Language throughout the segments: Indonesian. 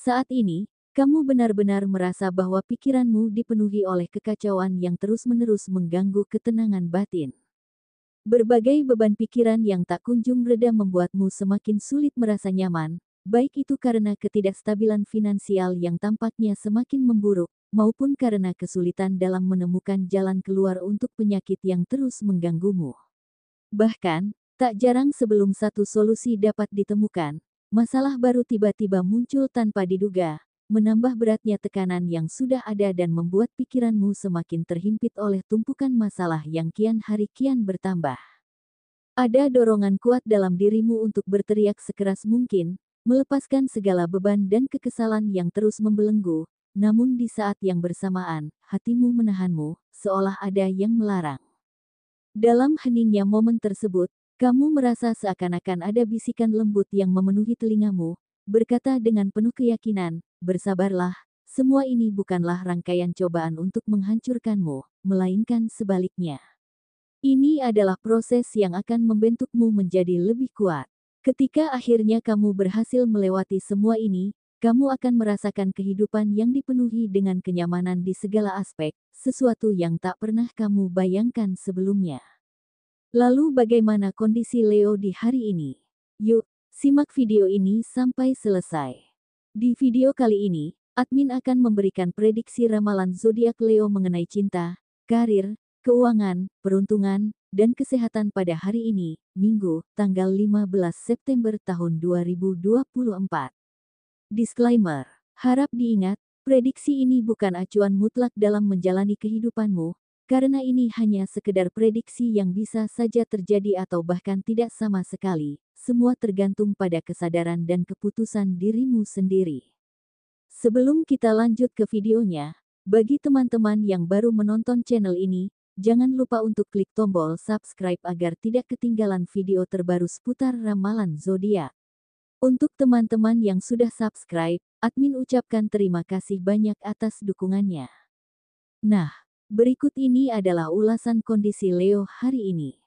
Saat ini, kamu benar-benar merasa bahwa pikiranmu dipenuhi oleh kekacauan yang terus-menerus mengganggu ketenangan batin. Berbagai beban pikiran yang tak kunjung reda membuatmu semakin sulit merasa nyaman, baik itu karena ketidakstabilan finansial yang tampaknya semakin memburuk, maupun karena kesulitan dalam menemukan jalan keluar untuk penyakit yang terus mengganggumu. Bahkan, tak jarang sebelum satu solusi dapat ditemukan, masalah baru tiba-tiba muncul tanpa diduga, menambah beratnya tekanan yang sudah ada dan membuat pikiranmu semakin terhimpit oleh tumpukan masalah yang kian hari kian bertambah. Ada dorongan kuat dalam dirimu untuk berteriak sekeras mungkin, melepaskan segala beban dan kekesalan yang terus membelenggu, namun di saat yang bersamaan, hatimu menahanmu, seolah ada yang melarang. Dalam heningnya momen tersebut, kamu merasa seakan-akan ada bisikan lembut yang memenuhi telingamu, berkata dengan penuh keyakinan, "Bersabarlah, semua ini bukanlah rangkaian cobaan untuk menghancurkanmu, melainkan sebaliknya. Ini adalah proses yang akan membentukmu menjadi lebih kuat." Ketika akhirnya kamu berhasil melewati semua ini, kamu akan merasakan kehidupan yang dipenuhi dengan kenyamanan di segala aspek, sesuatu yang tak pernah kamu bayangkan sebelumnya. Lalu bagaimana kondisi Leo di hari ini? Yuk, simak video ini sampai selesai. Di video kali ini, admin akan memberikan prediksi ramalan zodiak Leo mengenai cinta, karir, keuangan, peruntungan, dan kesehatan pada hari ini, Minggu, tanggal 15 September tahun 2024. Disclaimer. Harap diingat, prediksi ini bukan acuan mutlak dalam menjalani kehidupanmu, karena ini hanya sekedar prediksi yang bisa saja terjadi atau bahkan tidak sama sekali. Semua tergantung pada kesadaran dan keputusan dirimu sendiri. Sebelum kita lanjut ke videonya, bagi teman-teman yang baru menonton channel ini, jangan lupa untuk klik tombol subscribe agar tidak ketinggalan video terbaru seputar ramalan zodiak. Untuk teman-teman yang sudah subscribe, admin ucapkan terima kasih banyak atas dukungannya. Nah, berikut ini adalah ulasan kondisi Leo hari ini.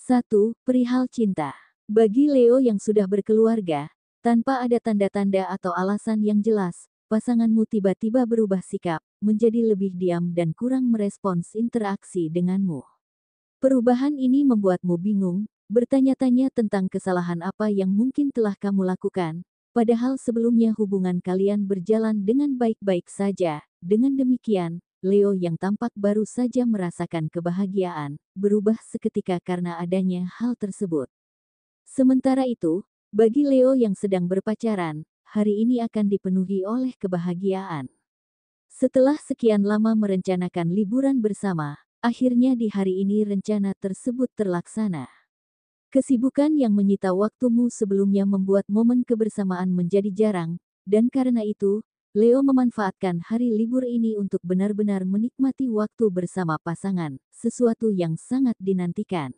1. Perihal cinta. Bagi Leo yang sudah berkeluarga, tanpa ada tanda-tanda atau alasan yang jelas, pasanganmu tiba-tiba berubah sikap, menjadi lebih diam dan kurang merespons interaksi denganmu. Perubahan ini membuatmu bingung, bertanya-tanya tentang kesalahan apa yang mungkin telah kamu lakukan, padahal sebelumnya hubungan kalian berjalan dengan baik-baik saja. Dengan demikian, Leo yang tampak baru saja merasakan kebahagiaan, berubah seketika karena adanya hal tersebut. Sementara itu, bagi Leo yang sedang berpacaran, hari ini akan dipenuhi oleh kebahagiaan. Setelah sekian lama merencanakan liburan bersama, akhirnya di hari ini rencana tersebut terlaksana. Kesibukan yang menyita waktumu sebelumnya membuat momen kebersamaan menjadi jarang, dan karena itu, Leo memanfaatkan hari libur ini untuk benar-benar menikmati waktu bersama pasangan, sesuatu yang sangat dinantikan.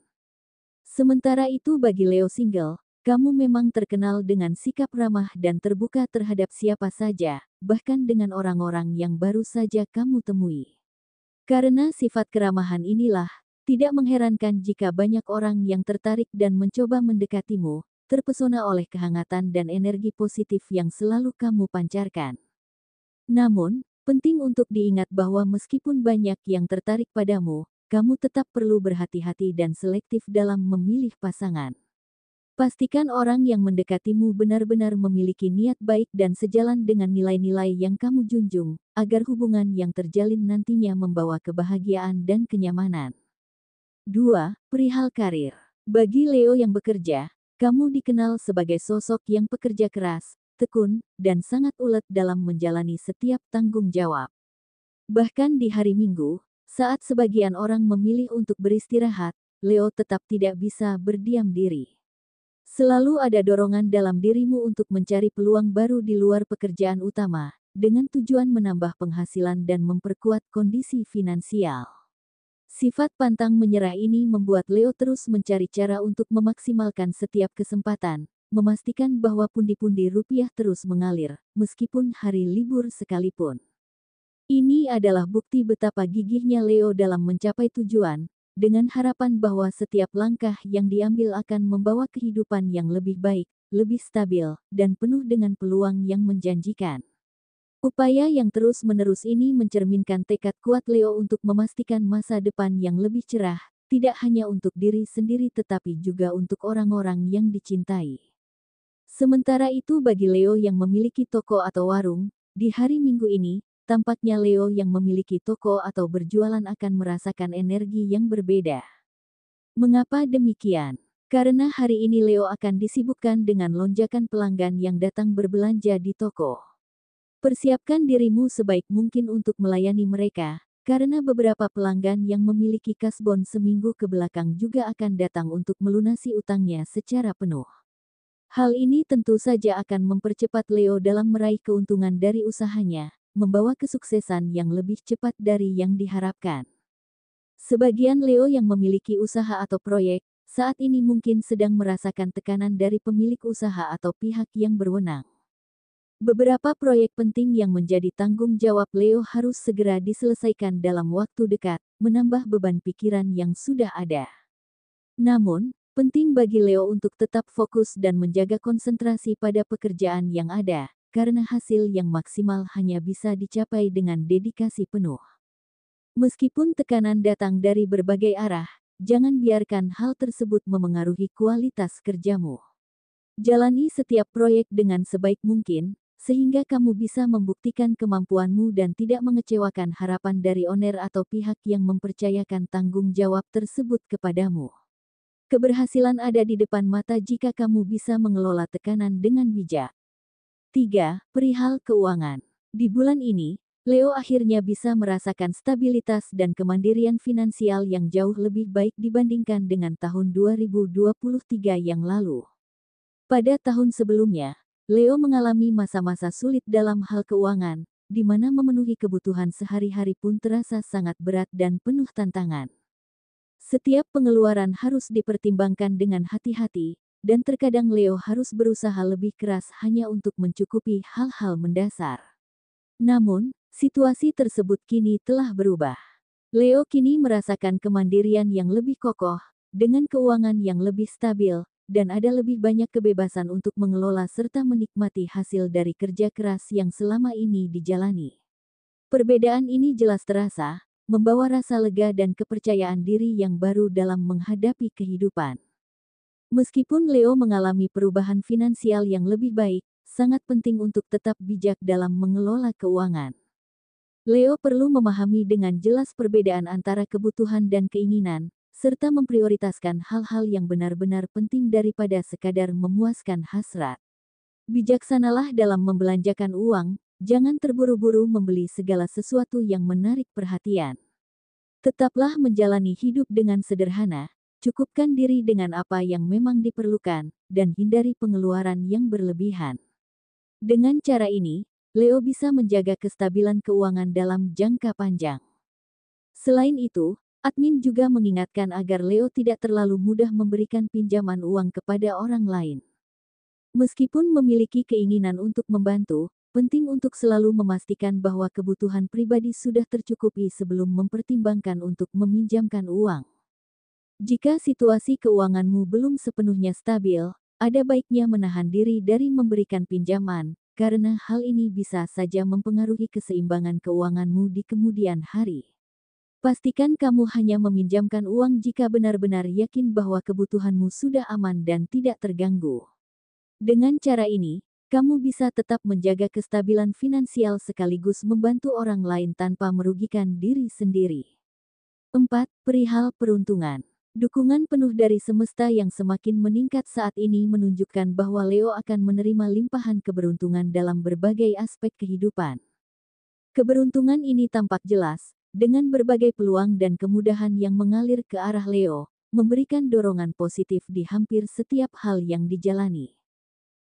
Sementara itu bagi Leo single, kamu memang terkenal dengan sikap ramah dan terbuka terhadap siapa saja, bahkan dengan orang-orang yang baru saja kamu temui. Karena sifat keramahan inilah, tidak mengherankan jika banyak orang yang tertarik dan mencoba mendekatimu, terpesona oleh kehangatan dan energi positif yang selalu kamu pancarkan. Namun, penting untuk diingat bahwa meskipun banyak yang tertarik padamu, kamu tetap perlu berhati-hati dan selektif dalam memilih pasangan. Pastikan orang yang mendekatimu benar-benar memiliki niat baik dan sejalan dengan nilai-nilai yang kamu junjung, agar hubungan yang terjalin nantinya membawa kebahagiaan dan kenyamanan. 2. Perihal karir. Bagi Leo yang bekerja, kamu dikenal sebagai sosok yang pekerja keras, tekun, dan sangat ulet dalam menjalani setiap tanggung jawab. Bahkan di hari Minggu, saat sebagian orang memilih untuk beristirahat, Leo tetap tidak bisa berdiam diri. Selalu ada dorongan dalam dirimu untuk mencari peluang baru di luar pekerjaan utama, dengan tujuan menambah penghasilan dan memperkuat kondisi finansial. Sifat pantang menyerah ini membuat Leo terus mencari cara untuk memaksimalkan setiap kesempatan, memastikan bahwa pundi-pundi rupiah terus mengalir, meskipun hari libur sekalipun. Ini adalah bukti betapa gigihnya Leo dalam mencapai tujuan, dengan harapan bahwa setiap langkah yang diambil akan membawa kehidupan yang lebih baik, lebih stabil, dan penuh dengan peluang yang menjanjikan. Upaya yang terus-menerus ini mencerminkan tekad kuat Leo untuk memastikan masa depan yang lebih cerah, tidak hanya untuk diri sendiri tetapi juga untuk orang-orang yang dicintai. Sementara itu bagi Leo yang memiliki toko atau warung, di hari Minggu ini, tampaknya Leo yang memiliki toko atau berjualan akan merasakan energi yang berbeda. Mengapa demikian? Karena hari ini Leo akan disibukkan dengan lonjakan pelanggan yang datang berbelanja di toko. Persiapkan dirimu sebaik mungkin untuk melayani mereka, karena beberapa pelanggan yang memiliki kasbon seminggu ke belakang juga akan datang untuk melunasi utangnya secara penuh. Hal ini tentu saja akan mempercepat Leo dalam meraih keuntungan dari usahanya, membawa kesuksesan yang lebih cepat dari yang diharapkan. Sebagian Leo yang memiliki usaha atau proyek, saat ini mungkin sedang merasakan tekanan dari pemilik usaha atau pihak yang berwenang. Beberapa proyek penting yang menjadi tanggung jawab Leo harus segera diselesaikan dalam waktu dekat, menambah beban pikiran yang sudah ada. Namun, penting bagi Leo untuk tetap fokus dan menjaga konsentrasi pada pekerjaan yang ada, karena hasil yang maksimal hanya bisa dicapai dengan dedikasi penuh. Meskipun tekanan datang dari berbagai arah, jangan biarkan hal tersebut memengaruhi kualitas kerjamu. Jalani setiap proyek dengan sebaik mungkin, sehingga kamu bisa membuktikan kemampuanmu dan tidak mengecewakan harapan dari owner atau pihak yang mempercayakan tanggung jawab tersebut kepadamu. Keberhasilan ada di depan mata jika kamu bisa mengelola tekanan dengan bijak. 3. Perihal keuangan. Di bulan ini, Leo akhirnya bisa merasakan stabilitas dan kemandirian finansial yang jauh lebih baik dibandingkan dengan tahun 2023 yang lalu. Pada tahun sebelumnya, Leo mengalami masa-masa sulit dalam hal keuangan, di mana memenuhi kebutuhan sehari-hari pun terasa sangat berat dan penuh tantangan. Setiap pengeluaran harus dipertimbangkan dengan hati-hati, dan terkadang Leo harus berusaha lebih keras hanya untuk mencukupi hal-hal mendasar. Namun, situasi tersebut kini telah berubah. Leo kini merasakan kemandirian yang lebih kokoh, dengan keuangan yang lebih stabil, dan ada lebih banyak kebebasan untuk mengelola serta menikmati hasil dari kerja keras yang selama ini dijalani. Perbedaan ini jelas terasa, membawa rasa lega dan kepercayaan diri yang baru dalam menghadapi kehidupan. Meskipun Leo mengalami perubahan finansial yang lebih baik, sangat penting untuk tetap bijak dalam mengelola keuangan. Leo perlu memahami dengan jelas perbedaan antara kebutuhan dan keinginan, serta memprioritaskan hal-hal yang benar-benar penting daripada sekadar memuaskan hasrat. Bijaksanalah dalam membelanjakan uang, jangan terburu-buru membeli segala sesuatu yang menarik perhatian. Tetaplah menjalani hidup dengan sederhana, cukupkan diri dengan apa yang memang diperlukan, dan hindari pengeluaran yang berlebihan. Dengan cara ini, Leo bisa menjaga kestabilan keuangan dalam jangka panjang. Selain itu, admin juga mengingatkan agar Leo tidak terlalu mudah memberikan pinjaman uang kepada orang lain. Meskipun memiliki keinginan untuk membantu, penting untuk selalu memastikan bahwa kebutuhan pribadi sudah tercukupi sebelum mempertimbangkan untuk meminjamkan uang. Jika situasi keuanganmu belum sepenuhnya stabil, ada baiknya menahan diri dari memberikan pinjaman, karena hal ini bisa saja mempengaruhi keseimbangan keuanganmu di kemudian hari. Pastikan kamu hanya meminjamkan uang jika benar-benar yakin bahwa kebutuhanmu sudah aman dan tidak terganggu. Dengan cara ini, kamu bisa tetap menjaga kestabilan finansial sekaligus membantu orang lain tanpa merugikan diri sendiri. 4. Perihal peruntungan. Dukungan penuh dari semesta yang semakin meningkat saat ini menunjukkan bahwa Leo akan menerima limpahan keberuntungan dalam berbagai aspek kehidupan. Keberuntungan ini tampak jelas, dengan berbagai peluang dan kemudahan yang mengalir ke arah Leo, memberikan dorongan positif di hampir setiap hal yang dijalani.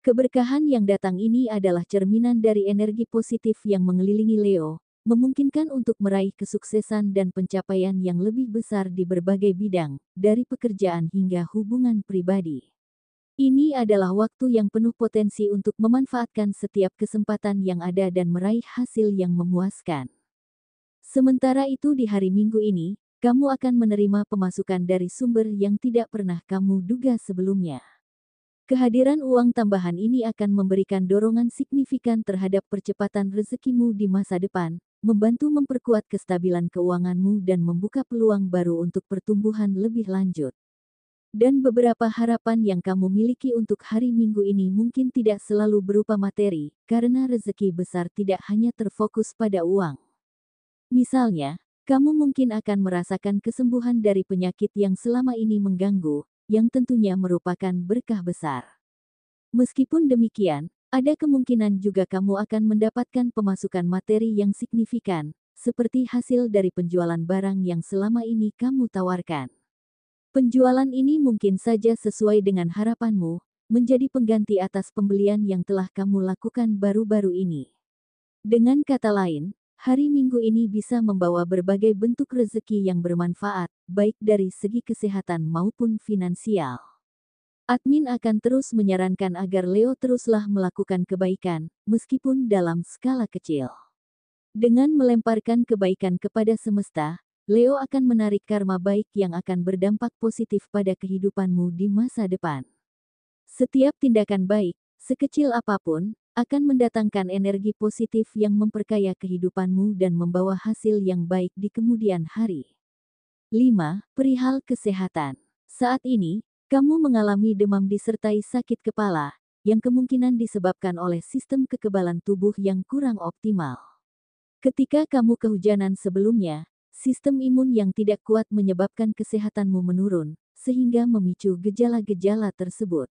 Keberkahan yang datang ini adalah cerminan dari energi positif yang mengelilingi Leo, memungkinkan untuk meraih kesuksesan dan pencapaian yang lebih besar di berbagai bidang, dari pekerjaan hingga hubungan pribadi. Ini adalah waktu yang penuh potensi untuk memanfaatkan setiap kesempatan yang ada dan meraih hasil yang memuaskan. Sementara itu di hari Minggu ini, kamu akan menerima pemasukan dari sumber yang tidak pernah kamu duga sebelumnya. Kehadiran uang tambahan ini akan memberikan dorongan signifikan terhadap percepatan rezekimu di masa depan, membantu memperkuat kestabilan keuanganmu dan membuka peluang baru untuk pertumbuhan lebih lanjut. Dan beberapa harapan yang kamu miliki untuk hari Minggu ini mungkin tidak selalu berupa materi, karena rezeki besar tidak hanya terfokus pada uang. Misalnya, kamu mungkin akan merasakan kesembuhan dari penyakit yang selama ini mengganggu, yang tentunya merupakan berkah besar. Meskipun demikian, ada kemungkinan juga kamu akan mendapatkan pemasukan materi yang signifikan, seperti hasil dari penjualan barang yang selama ini kamu tawarkan. Penjualan ini mungkin saja sesuai dengan harapanmu, menjadi pengganti atas pembelian yang telah kamu lakukan baru-baru ini. Dengan kata lain, hari Minggu ini bisa membawa berbagai bentuk rezeki yang bermanfaat, baik dari segi kesehatan maupun finansial. Admin akan terus menyarankan agar Leo teruslah melakukan kebaikan, meskipun dalam skala kecil. Dengan melemparkan kebaikan kepada semesta, Leo akan menarik karma baik yang akan berdampak positif pada kehidupanmu di masa depan. Setiap tindakan baik, sekecil apapun, akan mendatangkan energi positif yang memperkaya kehidupanmu dan membawa hasil yang baik di kemudian hari. 5. Perihal kesehatan. Saat ini, kamu mengalami demam disertai sakit kepala, yang kemungkinan disebabkan oleh sistem kekebalan tubuh yang kurang optimal. Ketika kamu kehujanan sebelumnya, sistem imun yang tidak kuat menyebabkan kesehatanmu menurun, sehingga memicu gejala-gejala tersebut.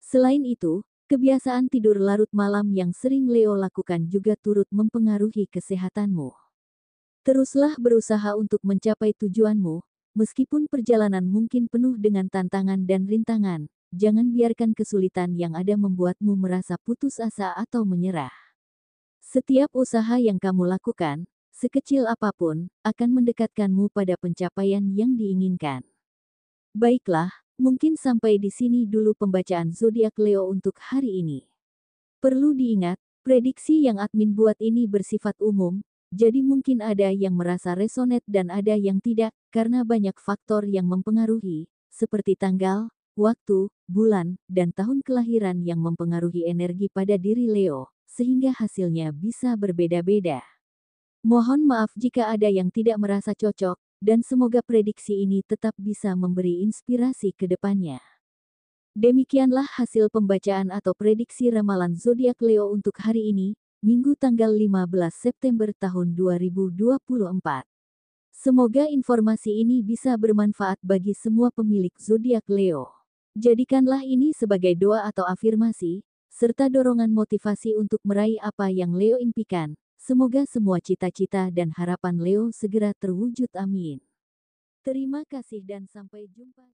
Selain itu, kebiasaan tidur larut malam yang sering Leo lakukan juga turut mempengaruhi kesehatanmu. Teruslah berusaha untuk mencapai tujuanmu, meskipun perjalanan mungkin penuh dengan tantangan dan rintangan. Jangan biarkan kesulitan yang ada membuatmu merasa putus asa atau menyerah. Setiap usaha yang kamu lakukan, sekecil apapun, akan mendekatkanmu pada pencapaian yang diinginkan. Baiklah, mungkin sampai di sini dulu pembacaan zodiak Leo untuk hari ini. Perlu diingat, prediksi yang admin buat ini bersifat umum, jadi mungkin ada yang merasa resonate dan ada yang tidak, karena banyak faktor yang mempengaruhi, seperti tanggal, waktu, bulan, dan tahun kelahiran yang mempengaruhi energi pada diri Leo, sehingga hasilnya bisa berbeda-beda. Mohon maaf jika ada yang tidak merasa cocok, dan semoga prediksi ini tetap bisa memberi inspirasi ke depannya. Demikianlah hasil pembacaan atau prediksi ramalan zodiak Leo untuk hari ini, Minggu tanggal 15 September tahun 2024. Semoga informasi ini bisa bermanfaat bagi semua pemilik zodiak Leo. Jadikanlah ini sebagai doa atau afirmasi, serta dorongan motivasi untuk meraih apa yang Leo impikan. Semoga semua cita-cita dan harapan Leo segera terwujud, amin. Terima kasih dan sampai jumpa.